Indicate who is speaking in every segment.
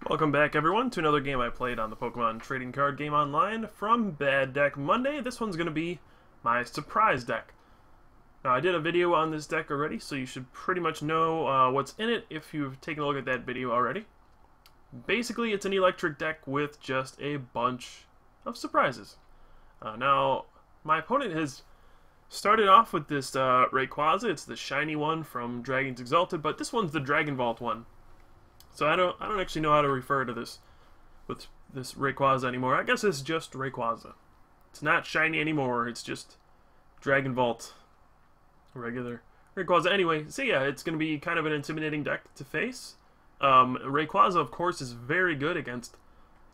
Speaker 1: Welcome back everyone to another game I played on the Pokemon Trading Card Game Online from Bad Deck Monday. This one's going to be my surprise deck. Now I did a video on this deck already, so you should pretty much know what's in it if you've taken a look at that video already. Basically it's an electric deck with just a bunch of surprises. Now my opponent has started off with this Rayquaza. It's the shiny one from Dragon's Exalted, but this one's the Dragon Vault one. So I don't actually know how to refer to this with this Rayquaza anymore. I guess it's just Rayquaza. It's not shiny anymore. It's just Dragon Vault, regular Rayquaza. Anyway, so yeah, it's going to be kind of an intimidating deck to face. Rayquaza, of course, is very good against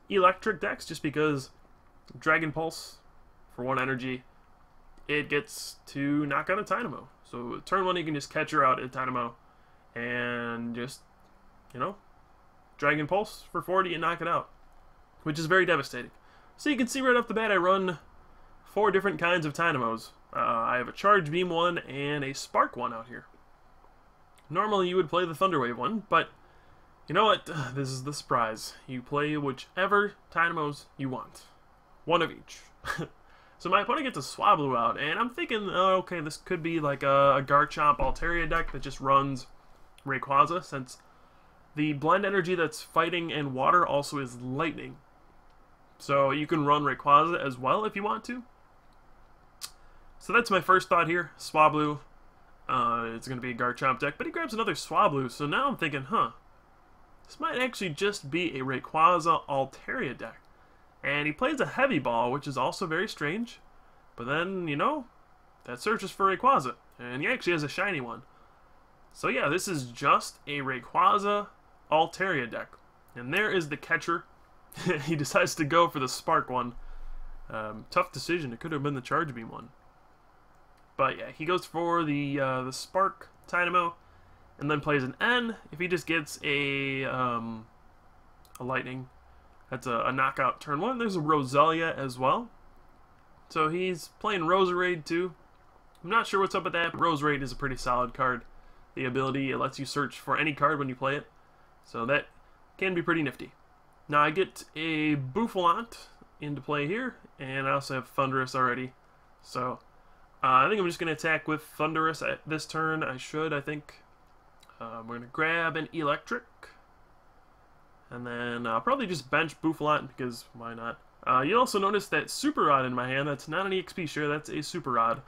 Speaker 1: electric decks just because Dragon Pulse for 1 energy, it gets to knock out a Dynamo. So turn 1, you can just catch her out at Dynamo and just, you know, Dragon Pulse for 40 and knock it out, which is very devastating. So you can see right off the bat I run 4 different kinds of Dynamos. I have a Charge Beam one and a Spark one out here. Normally you would play the Thunder Wave one, but you know what? This is the surprise. You play whichever Dynamos you want. One of each. So my opponent gets a Swablu out, and I'm thinking, okay, this could be like a Garchomp Altaria deck that just runs Rayquaza, since the blend energy that's fighting and water also is lightning. So you can run Rayquaza as well if you want to. So that's my first thought here. Swablu. It's going to be a Garchomp deck, but he grabs another Swablu. So now I'm thinking, this might actually just be a Rayquaza Altaria deck. And he plays a Heavy Ball, which is also very strange. But then, you know, that searches for Rayquaza. And he actually has a shiny one. So yeah, this is just a Rayquaza Altaria deck. And there is the catcher. He decides to go for the Spark one. Tough decision. It could have been the Charge Beam one. But yeah, he goes for the Spark Dynamo, and then plays an N. If he just gets a Lightning, that's a knockout turn 1. There's a Roselia as well. So he's playing Roserade too. I'm not sure what's up with that, but Roserade is a pretty solid card. The ability, it lets you search for any card when you play it. So that can be pretty nifty. Now I get a Bouffalant into play here, and I also have Thundurus already. So I think I'm just going to attack with Thundurus at this turn. I think. We're going to grab an Electric. And then I'll probably just bench Bouffalant because why not? You'll also notice that Super Rod in my hand. That's not an EXP share, that's a Super Rod.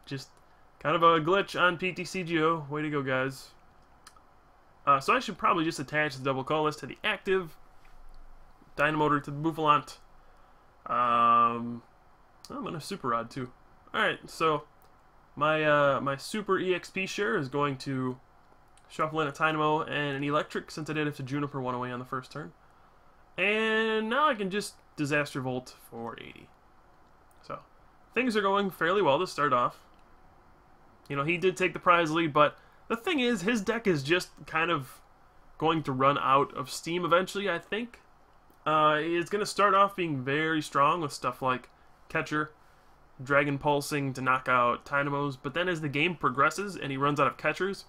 Speaker 1: Just kind of a glitch on PTCGO. Way to go, guys. So I should probably just attach the double colorless to the active, Dynamotor to the Bouffalant. I'm gonna Super Rod too. Alright, so my Super EXP share is going to shuffle in a Dynamo and an Electric, since I did have to Juniper one away on the first turn. And now I can just Disaster Volt for 80. So things are going fairly well to start off. You know, he did take the prize lead, but the thing is, his deck is just kind of going to run out of steam eventually, I think. It's going to start off being very strong with stuff like Catcher, Dragon Pulsing to knock out Dynamos, but then as the game progresses and he runs out of Catchers,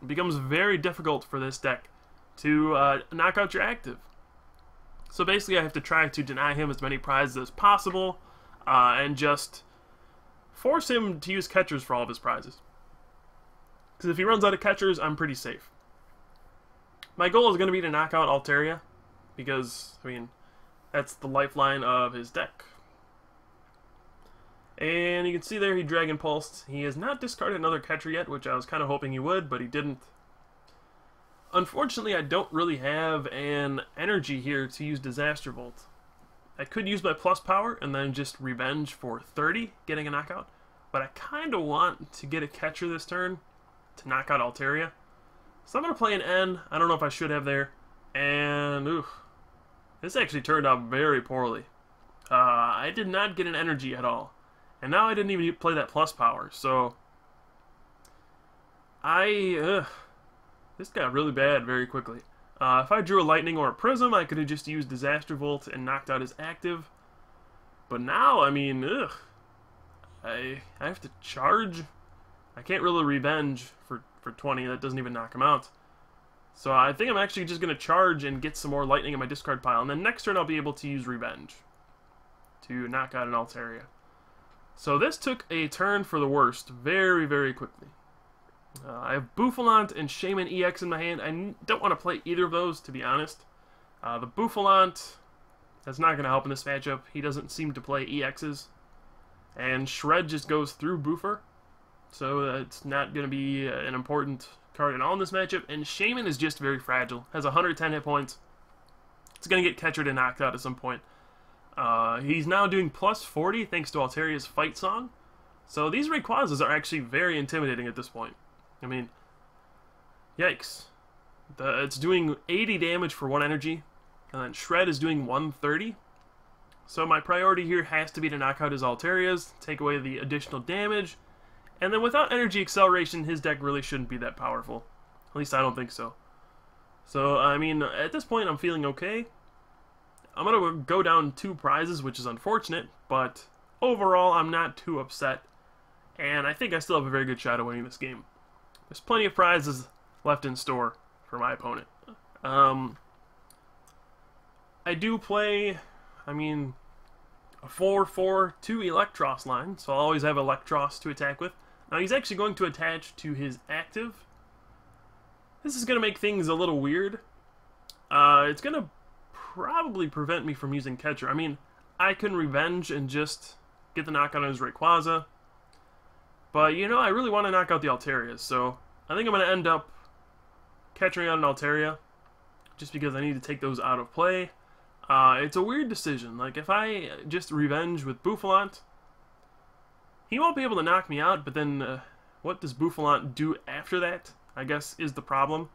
Speaker 1: it becomes very difficult for this deck to knock out your active. So basically I have to try to deny him as many prizes as possible, and just force him to use Catchers for all of his prizes. Because if he runs out of Catchers, I'm pretty safe. My goal is going to be to knock out Altaria, because, I mean, that's the lifeline of his deck. And you can see there he Dragon Pulsed. He has not discarded another Catcher yet, which I was kind of hoping he would, but he didn't. Unfortunately, I don't really have an energy here to use Disaster Volt. I could use my plus power and then just Revenge for 30, getting a knockout. But I kind of want to get a Catcher this turn to knock out Altaria. So I'm going to play an N. I don't know if I should have there. And, oof. This actually turned out very poorly. I did not get an energy at all. And now I didn't even play that plus power. So, this got really bad very quickly. If I drew a Lightning or a Prism, I could have just used Disaster Volt and knocked out his active. But now, I mean, I have to charge. I can't really Revenge for 20. That doesn't even knock him out. So I think I'm actually just going to charge and get some more lightning in my discard pile. And then next turn I'll be able to use Revenge to knock out an Altaria. So this took a turn for the worst very, very quickly. I have Bouffalant and Shaman EX in my hand. I don't want to play either of those, to be honest. The Bouffalant, that's not going to help in this matchup. He doesn't seem to play EXs. And Shred just goes through Boofer. So it's not going to be an important card at all in this matchup. And Shaman is just very fragile. Has 110 hit points. It's going to get Catcher to knocked out at some point. He's now doing plus 40 thanks to Altaria's Fight Song. So these Rayquazas are actually very intimidating at this point. I mean, yikes. It's doing 80 damage for 1 energy, and then Shred is doing 130. So my priority here has to be to knock out his Altarias, take away the additional damage, and then without energy acceleration, his deck really shouldn't be that powerful. At least I don't think so. So, I mean, at this point I'm feeling okay. I'm going to go down 2 prizes, which is unfortunate, but overall I'm not too upset, and I think I still have a very good shot at winning this game. There's plenty of prizes left in store for my opponent. I do play, I mean, a 4-4-2 Electros line, so I'll always have Electros to attack with. Now he's actually going to attach to his active. This is going to make things a little weird. It's going to probably prevent me from using Catcher. I mean, I can Revenge and just get the knockout on his Rayquaza. But, you know, I really want to knock out the Altarias, so I think I'm going to end up catching out an Altaria, just because I need to take those out of play. It's a weird decision. Like, if I just Revenge with Bouffalant, he won't be able to knock me out, but then what does Bouffalant do after that, I guess, is the problem.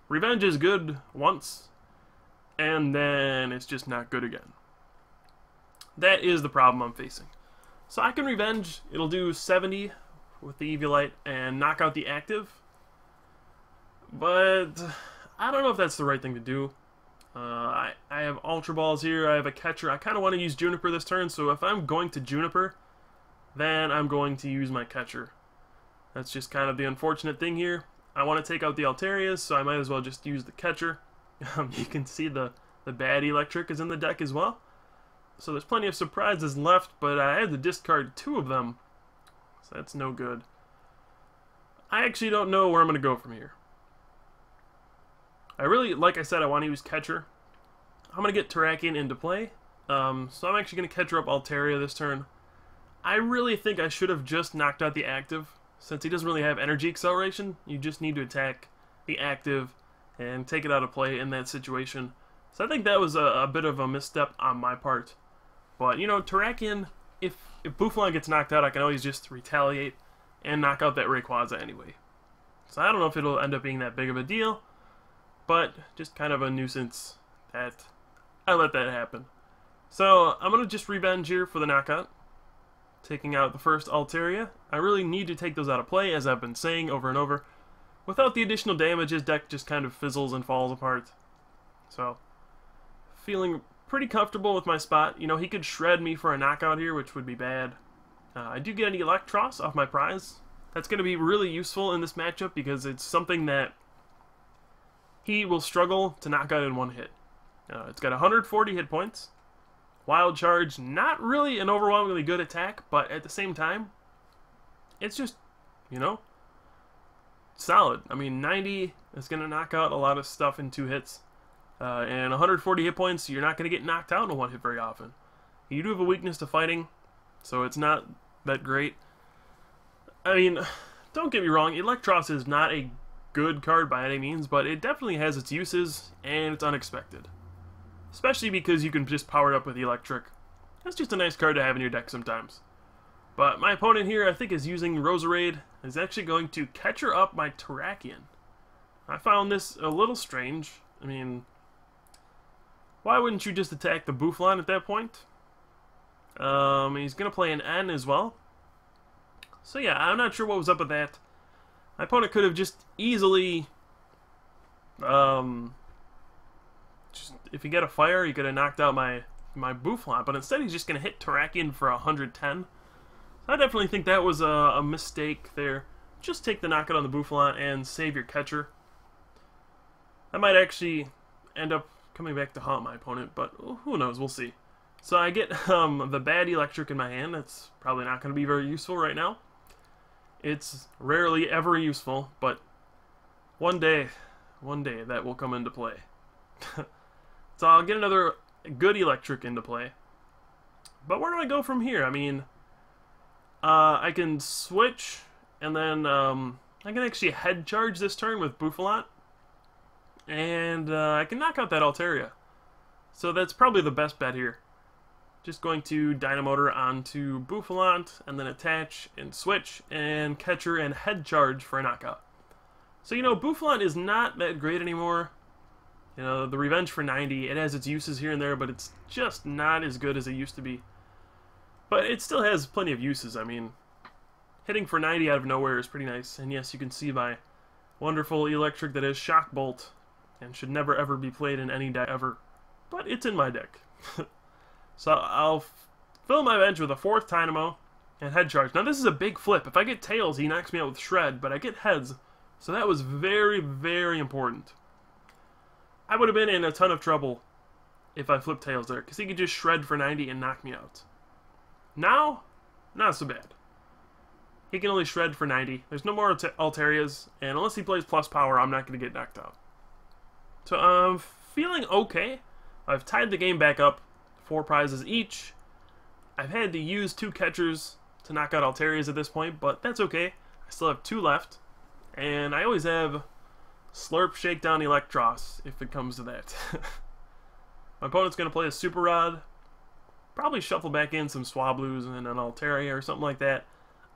Speaker 1: Revenge is good once, and then it's just not good again. That is the problem I'm facing. So I can Revenge, it'll do 70 with the Eviolite and knock out the active. But I don't know if that's the right thing to do. I have Ultra Balls here, I have a Catcher. I kind of want to use Juniper this turn, so if I'm going to Juniper, then I'm going to use my Catcher. That's just kind of the unfortunate thing here. I want to take out the Altarias, so I might as well just use the Catcher. You can see the bad Electric is in the deck as well. So there's plenty of surprises left, but I had to discard 2 of them. So that's no good. I actually don't know where I'm going to go from here. I really, like I said, I want to use Catcher. I'm going to get Terrakion into play. So I'm actually going to Catcher up Altaria this turn. I really think I should have just knocked out the active. Since he doesn't really have energy acceleration, you just need to attack the active and take it out of play in that situation. So I think that was a bit of a misstep on my part. But, you know, Terrakion, if Bouffalant gets knocked out, I can always just retaliate and knock out that Rayquaza anyway. So I don't know if it'll end up being that big of a deal, but just kind of a nuisance that I let that happen. So I'm going to just Revenge here for the knockout, taking out the first Altaria. I really need to take those out of play, as I've been saying over and over. Without the additional damage, his deck just kind of fizzles and falls apart. So, feeling pretty comfortable with my spot. You know, he could Shred me for a knockout here, which would be bad. I do get an Electros off my prize. That's going to be really useful in this matchup because it's something that he will struggle to knock out in one hit. It's got 140 hit points. Wild Charge, not really an overwhelmingly good attack, but at the same time, it's just, you know, solid. I mean, 90 is going to knock out a lot of stuff in 2 hits. And 140 hit points, you're not going to get knocked out in one hit very often. You do have a weakness to fighting, so it's not that great. I mean, don't get me wrong, Electros is not a good card by any means, but it definitely has its uses, and it's unexpected. Especially because you can just power it up with Electric. That's just a nice card to have in your deck sometimes. But my opponent here, I think, is using Roserade, is actually going to Catcher up my Terrakion. I found this a little strange. I mean, why wouldn't you just attack the Bouffalant at that point? He's going to play an N as well. So yeah, I'm not sure what was up with that. My opponent could have just easily... if he got a fire, he could have knocked out my Bouffalant, but instead he's just going to hit Terrakion for 110. So I definitely think that was a mistake there. Just take the knockout on the Bouffalant and save your Catcher. I might actually end up coming back to haunt my opponent, but who knows, we'll see. So I get the bad electric in my hand. That's probably not going to be very useful right now. It's rarely ever useful, but one day that will come into play. So I'll get another good electric into play. But where do I go from here? I mean, I can switch, and then I can actually head charge this turn with Bouffalant. And I can knock out that Altaria. So that's probably the best bet here. Just going to Dynamotor onto Bouffalant, and then attach and switch, and Catcher and head charge for a knockout. So, you know, Bouffalant is not that great anymore. You know, the Revenge for 90, it has its uses here and there, but it's just not as good as it used to be. But it still has plenty of uses. I mean, hitting for 90 out of nowhere is pretty nice. And yes, you can see my wonderful electric that is Shock Bolt, and should never ever be played in any deck ever. But it's in my deck. So I'll fill my bench with a 4th Dynamo and head charge. Now this is a big flip. If I get tails, he knocks me out with Shred, but I get heads. So that was very, very important. I would have been in a ton of trouble if I flipped tails there, because he could just Shred for 90 and knock me out. Now, not so bad. He can only Shred for 90. There's no more Altarias, and unless he plays plus power, I'm not going to get knocked out. So I'm feeling okay. I've tied the game back up. 4 prizes each. I've had to use 2 catchers to knock out Altarias at this point, but that's okay. I still have 2 left. And I always have Slurp Shakedown Electros, if it comes to that. My opponent's going to play a Super Rod. Probably shuffle back in some Swablues and an Altaria or something like that.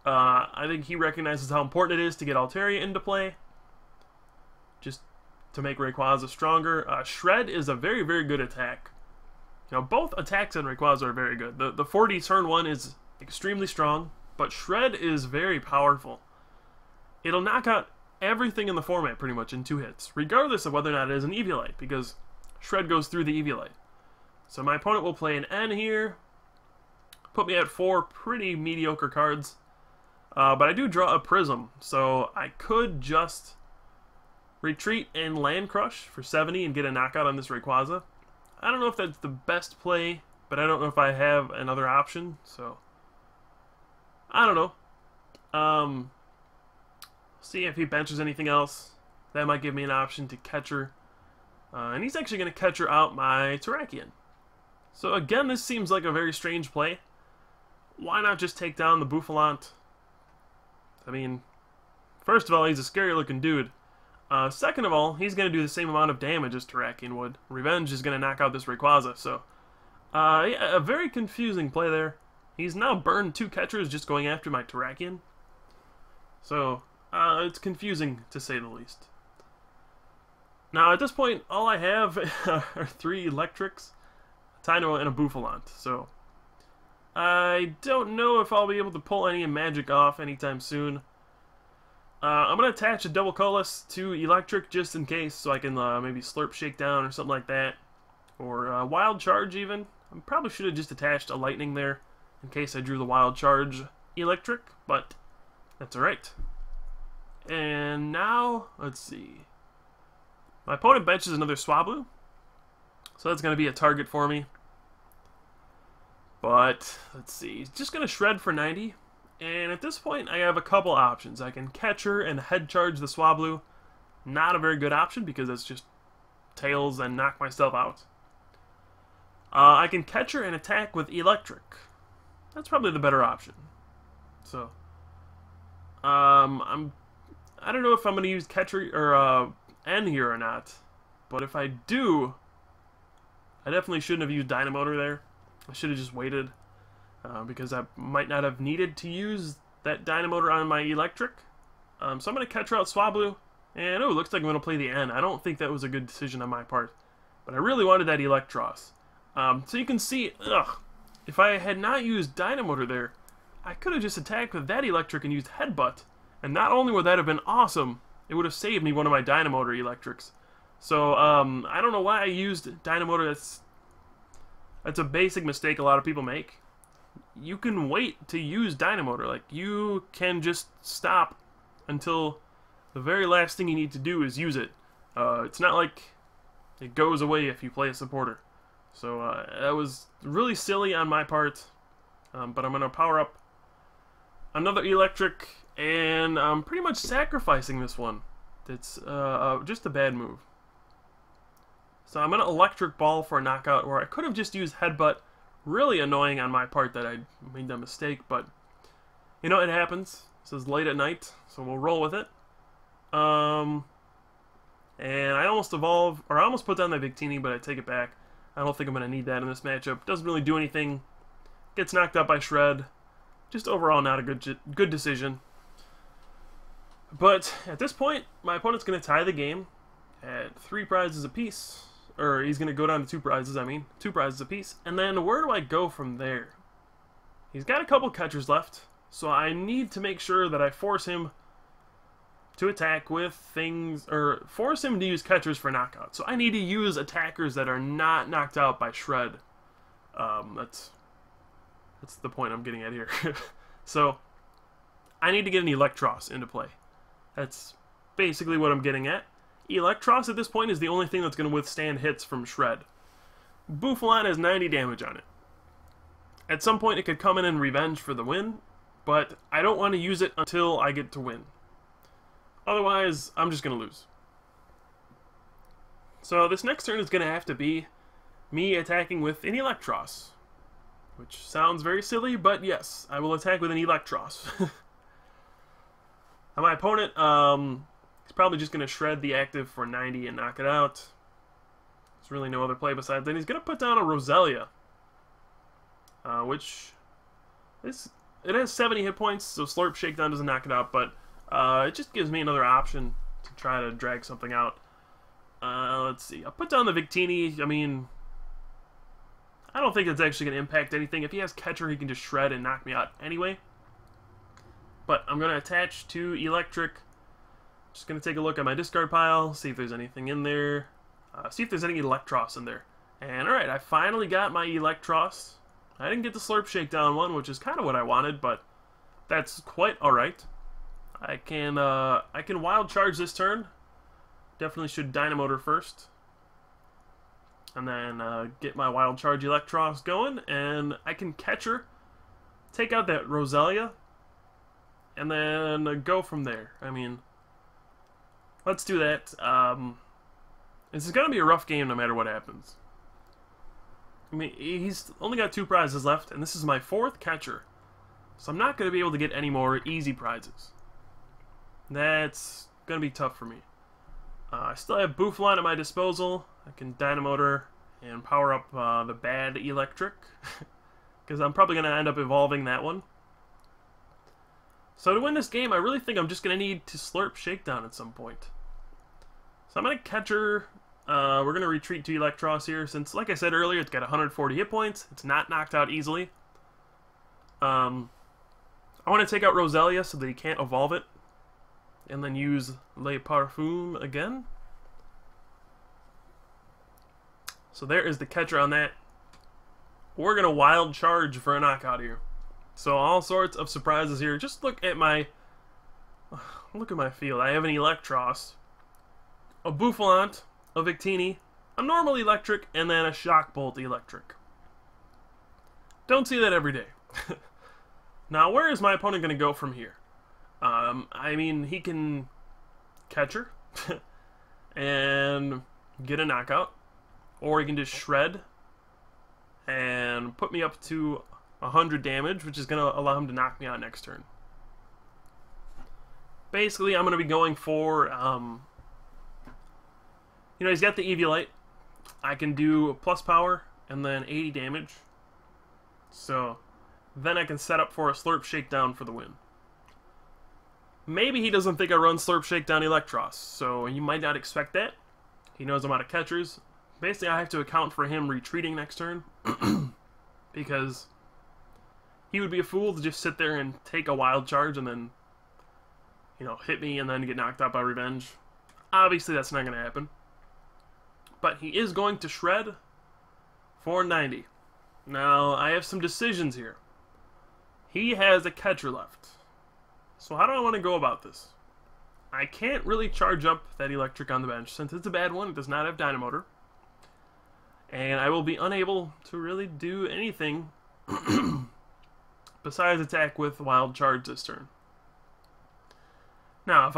Speaker 1: I think he recognizes how important it is to get Altaria into play, just to make Rayquaza stronger. Shred is a very, very good attack. You know, both attacks on Rayquaza are very good. The 40 turn 1 is extremely strong, but Shred is very powerful. It'll knock out everything in the format pretty much in 2 hits, regardless of whether or not it is an Eviolite, because Shred goes through the Eviolite. So my opponent will play an N here, put me at 4 pretty mediocre cards, but I do draw a Prism, so I could just retreat and Land Crush for 70 and get a knockout on this Rayquaza. I don't know if that's the best play, but I don't know if I have another option, so I don't know. See if he benches anything else. That might give me an option to Catcher. And he's actually going to Catcher out my Terrakion. So again, this seems like a very strange play. Why not just take down the Bouffalant? I mean, first of all, he's a scary looking dude. Second of all, he's going to do the same amount of damage as Terrakion would. Revenge is going to knock out this Rayquaza, so yeah, a very confusing play there. He's now burned 2 catchers just going after my Terrakion. So, it's confusing to say the least. Now, at this point, all I have are 3 electrics, a Dynamo, and a Bouffalant, so I don't know if I'll be able to pull any magic off anytime soon. I'm going to attach a double colorless to electric just in case, so I can maybe Slurp Shakedown or something like that. Or Wild Charge even. I probably should have just attached a lightning there in case I drew the Wild Charge electric, but that's alright. And now, let's see. My opponent benches another Swablu, so that's going to be a target for me. But, let's see, he's just going to Shred for 90. And at this point, I have a couple options. I can Catcher and head charge the Swablu. Not a very good option because it's just Tails and knock myself out. I can Catcher and attack with Electric. That's probably the better option. So, I don't know if I'm going to use Catcher or N here or not. But if I do, I definitely shouldn't have used Dynamotor there. I should have just waited. Because I might not have needed to use that Dynamotor on my Electric. So I'm going to Catcher out Swablu. And, oh, looks like I'm going to play the N. I don't think that was a good decision on my part. But I really wanted that Electros. So you can see, if I had not used Dynamotor there, I could have just attacked with that Electric and used Headbutt. And not only would that have been awesome, it would have saved me one of my Dynamotor Electrics. So, I don't know why I used Dynamotor. That's a basic mistake a lot of people make. You can wait to use Dynamotor. Like, you can just stop until the very last thing you need to do is use it. It's not like it goes away if you play a supporter. So that was really silly on my part. But I'm going to power up another electric, and I'm pretty much sacrificing this one. It's just a bad move. So I'm going to electric ball for a knockout, where I could have just used headbutt. Really annoying on my part that I made that mistake, but you know, it happens. This is late at night, so we'll roll with it. And I almost evolve, or I almost put down that Victini, but I take it back. I don't think I'm going to need that in this matchup. Doesn't really do anything. Gets knocked out by Shred. Just overall not a good decision. But at this point, my opponent's going to tie the game at 3 prizes apiece. Or he's going to go down to 2 prizes, I mean. 2 prizes apiece. And then where do I go from there? He's got a couple catchers left. So I need to make sure that I force him to attack with things, or force him to use catchers for knockout. So I need to use attackers that are not knocked out by Shred. That's the point I'm getting at here. So I need to get an Electros into play. That's basically what I'm getting at. Electros at this point is the only thing that's going to withstand hits from Shred. Bouffalant has 90 damage on it. At some point it could come in and revenge for the win, but I don't want to use it until I get to win. Otherwise, I'm just going to lose. So this next turn is going to have to be me attacking with an Electros. Which sounds very silly, but yes, I will attack with an Electros. And my opponent, he's probably just going to shred the active for 90 and knock it out. There's really no other play besides that. He's going to put down a Roselia. Which, it has 70 hit points, so Slurp Shakedown doesn't knock it out, but it just gives me another option to try to drag something out. Let's see. I'll put down the Victini. I mean, I don't think it's actually going to impact anything. If he has catcher, he can just shred and knock me out anyway. But I'm going to attach to Electric. Just going to take a look at my discard pile, see if there's anything in there. See if there's any Electros in there. And alright, I finally got my Electros. I didn't get the Slurp Shakedown one, which is kind of what I wanted, but that's quite alright. I can Wild Charge this turn. Definitely should Dynamotor first. And then get my Wild Charge Electros going, and I can Catcher, take out that Roselia, and then go from there. I mean, let's do that. This is going to be a rough game no matter what happens. I mean, he's only got 2 prizes left, and this is my 4th catcher. So I'm not going to be able to get any more easy prizes. That's going to be tough for me. I still have Bouffalant at my disposal. I can Dynamotor and power up the bad Electric. Because I'm probably going to end up evolving that one. So to win this game, I really think I'm just going to need to Slurp Shakedown at some point. So I'm going to Catcher. We're going to retreat to Electros here, since, like I said earlier, it's got 140 hit points. It's not knocked out easily. I want to take out Roselia so that he can't evolve it. And then use Le Parfum again. So there is the catcher on that. We're going to Wild Charge for a knockout here. So all sorts of surprises here. Just look at my field. I have an Electros, a Bouffalant, a Victini, a normal Electric, and then a Shock Bolt Electric. Don't see that every day. Now, where is my opponent going to go from here? I mean, he can Catcher and get a knockout, or he can just Shred and put me up to 100 damage, which is going to allow him to knock me out next turn. Basically, I'm going to be going for, you know, he's got the Eviolite. I can do plus power and then 80 damage. So then I can set up for a Slurp Shakedown for the win. Maybe he doesn't think I run Slurp Shakedown Electros, so you might not expect that. He knows I'm out of catchers. Basically, I have to account for him retreating next turn. Because he would be a fool to just sit there and take a Wild Charge and then, you know, hit me and then get knocked out by Revenge. Obviously, that's not going to happen. But he is going to Shred for 90. Now, I have some decisions here. He has a catcher left. So how do I want to go about this? I can't really charge up that electric on the bench. Since it's a bad one, it does not have Dynamotor. And I will be unable to really do anything besides attack with Wild Charge this turn. Now, if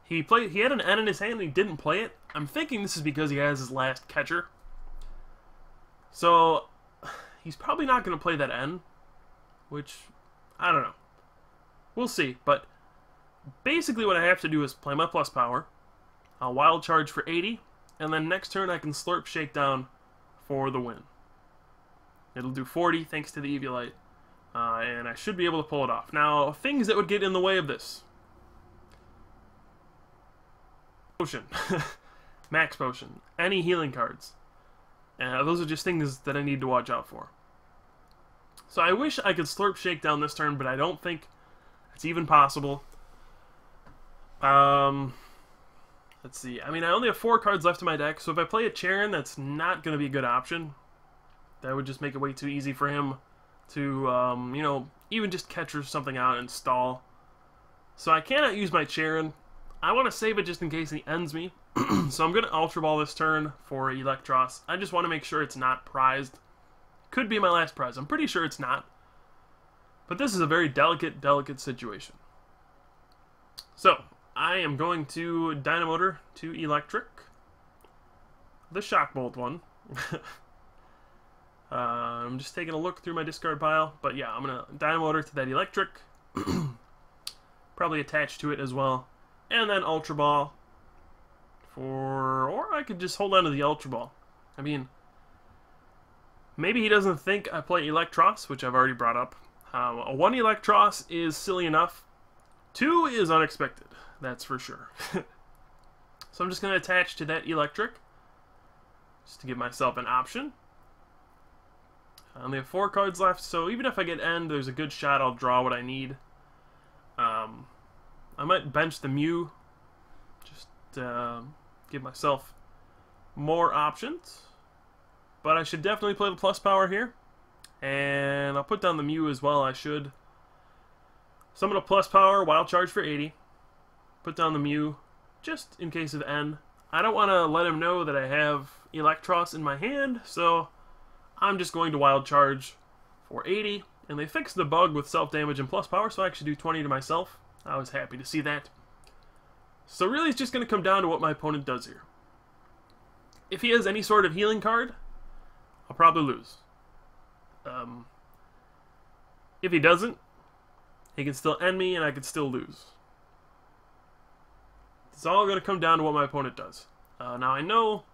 Speaker 1: he had an N in his hand and he didn't play it, I'm thinking this is because he has his last catcher. So, he's probably not going to play that N, which, I don't know. We'll see, but basically what I have to do is play my plus power, I'll Wild Charge for 80, and then next turn I can Slurp Shakedown for the win. It'll do 40 thanks to the Eviolite, and I should be able to pull it off. Now, things that would get in the way of this. Potion. Max Potion. Any healing cards. Those are just things that I need to watch out for. So I wish I could Slurp Shakedown this turn, but I don't think it's even possible. Let's see. I mean, I only have 4 cards left in my deck, so if I play a Charon, that's not going to be a good option. That would just make it way too easy for him to, you know, even just catch something out and stall. So I cannot use my Charon. I want to save it just in case he ends me. So I'm going to Ultra Ball this turn for Electros. I just want to make sure it's not prized. Could be my last prize. I'm pretty sure it's not. But this is a very delicate situation. So, I am going to Dynamotor to Electric. The Shock Bolt one. I'm just taking a look through my discard pile. But yeah, I'm going to Dynamotor to that Electric. Probably attach to it as well. And then Ultra Ball. Or I could just hold on to the Ultra Ball. I mean, maybe he doesn't think I play Electros, which I've already brought up. A 1 Electros is silly enough. 2 is unexpected, that's for sure. So I'm just going to attach to that Electric, just to give myself an option. I only have 4 cards left, so even if I get End, there's a good shot I'll draw what I need. I might bench the Mew, just give myself more options. But I should definitely play the plus power here. And I'll put down the Mew as well, I should. So I'm going to plus power, Wild Charge for 80. Put down the Mew, just in case of N. I don't want to let him know that I have Electros in my hand, so I'm just going to Wild Charge for 80. And they fixed the bug with self-damage and plus power, so I actually do 20 to myself. I was happy to see that. So really it's just going to come down to what my opponent does here. If he has any sort of healing card, I'll probably lose. If he doesn't, he can still end me and I can still lose. It's all going to come down to what my opponent does. Now I know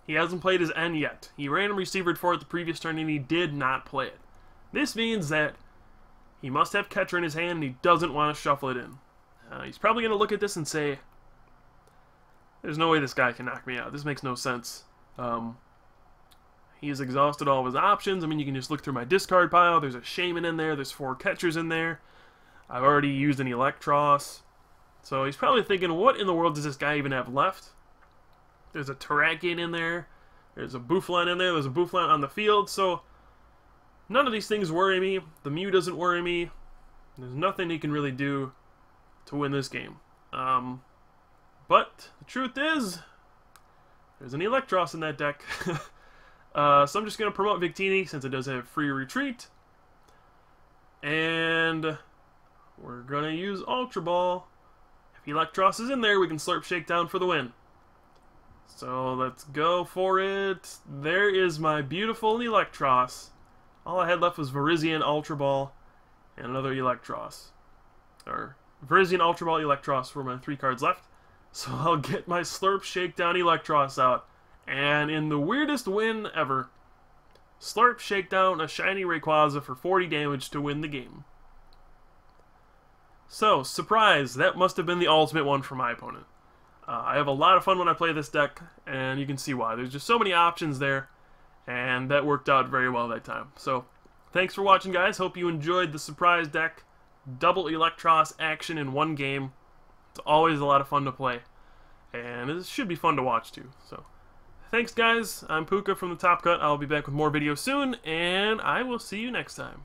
Speaker 1: he hasn't played his N yet. He random receivered for it the previous turn and he did not play it. This means that he must have catcher in his hand and he doesn't want to shuffle it in. He's probably going to look at this and say, there's no way this guy can knock me out. This makes no sense. He has exhausted all of his options. I mean, you can just look through my discard pile. There's a Shaman in there. There's 4 catchers in there. I've already used an Electros. So he's probably thinking, what in the world does this guy even have left? There's a Terrakion in there. There's a Bouffalant in there. There's a Bouffalant on the field. So none of these things worry me. The Mew doesn't worry me. There's nothing he can really do to win this game. But the truth is, there's an Electros in that deck. So I'm just going to promote Victini since it does have free retreat. And we're going to use Ultra Ball. If Electros is in there, we can Slurp Shakedown for the win. So let's go for it. There is my beautiful Electros. All I had left was Virizion, Ultra Ball, and another Electros. Or Virizion, Ultra Ball, Electros were my 3 cards left. So I'll get my Slurp Shakedown Electros out. And in the weirdest win ever, Slurp Shakedown a shiny Rayquaza for 40 damage to win the game. So, surprise, that must have been the ultimate one for my opponent. I have a lot of fun when I play this deck, and you can see why. There's just so many options there, and that worked out very well that time. So, thanks for watching, guys. Hope you enjoyed the surprise deck. Double Electros action in one game. It's always a lot of fun to play, and it should be fun to watch, too. So, thanks, guys. I'm Pooka from the Top Cut. I'll be back with more videos soon, and I will see you next time.